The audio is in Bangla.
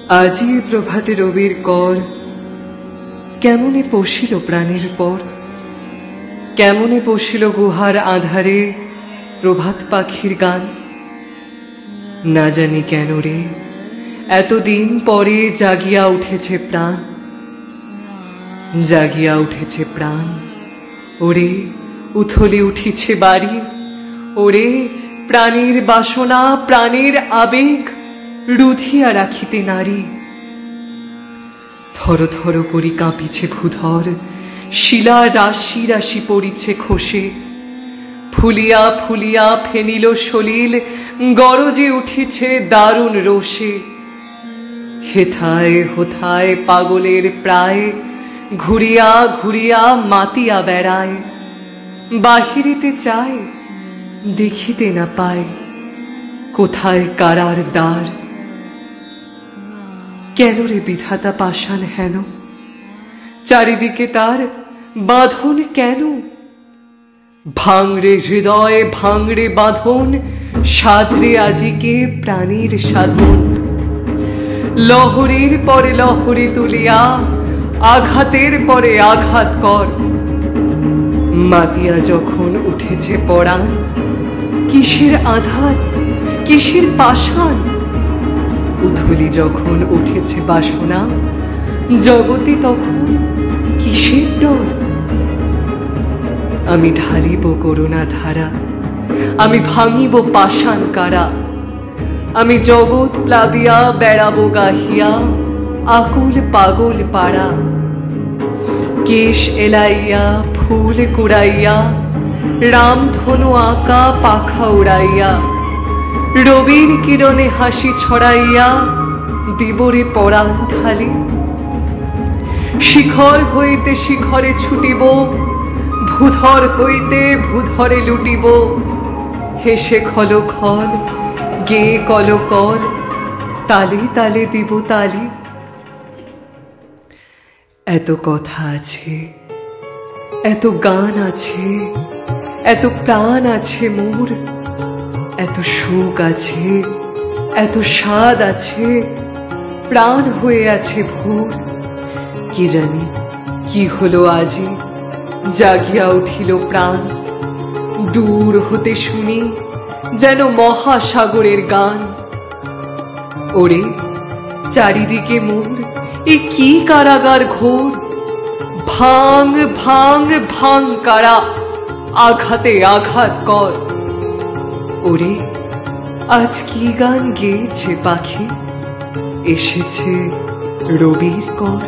আজি প্রভাতে রবির কর কেমনে পশিল প্রাণের পর, কেমনে পশিল গুহার আধারে প্রভাত পাখির গান। না জানি কেন রে এতদিন পরে জাগিয়া উঠেছে প্রাণ, জাগিয়া উঠেছে প্রাণ। ওরে উথলে উঠিছে বাড়ি, ওরে প্রাণীর বাসনা প্রাণের আবেগ রুধিয়া রাখিতে নারী। থর থর করি কাঁপিছে ভূধর, শিলা রাশি রাশি পড়িছে খসে। ফুলিয়া ফুলিয়া ফেনিল সলিল, গরজে উঠিছে দারুণ রোষে। হেথায় হোথায় পাগলের প্রায়, ঘুরিয়া ঘুরিয়া মাতিয়া বেড়ায়। বাহিরিতে চায় দেখিতে না পায়, কোথায় কারার দ্বার। কেন রে বিধাতা পাষাণ হেন, চারিদিকে তার বাঁধন কেন? ভাঙড়ে হৃদয় ভাঙড়ে বাঁধন, সাধরে আজিকে প্রাণীর সাধন। লহরীর পরে লহরী তুলিয়া, আঘাতের পরে আঘাত কর। মাতিয়া যখন উঠেছে পরাণ, কিসের আধার কিসের পাষাণ। উথলি যখন উঠেছে বাসনা, জগতে তখন কিসের ডর। আমি ঢালিব করুণা ধারা, আমি ভাঙিব পাষাণ কারা। আমি জগৎ প্লাবিয়া বেড়াবো গাহিয়া, আকুল পাগল পাড়া। কেশ এলাইয়া ফুল কুড়াইয়া, রামধনু আঁকা পাখা উড়াইয়া। রবির কিরণে হাসি ছড়াইয়া, দিবরে পরাণ ঢালি। শিখর হইতে শিখরে ছুটিব, ভূধর হইতে ভূধরে লুটিব। হেসে খল খল গেয়ে কল কল, তালে তালে দিব তালি। এত কথা আছে, এত গান আছে, এত প্রাণ আছে মোর। এত সুখ আছে, এত স্বাদ আছে, প্রাণ হয়ে আছে ভোর। কি জানি কি হলো আজি, জাগিয়া উঠিল প্রাণ। দূর হতে শুনি যেন মহাসাগরের গান। ওরে চারিদিকে মোর এ কি কারাগার ঘোর। ভাঙ ভাঙ ভাঙ কারা, আঘাতে আঘাত কর। ওরে আজ কি গান গেয়েছে পাখি, এসেছে রবির কর।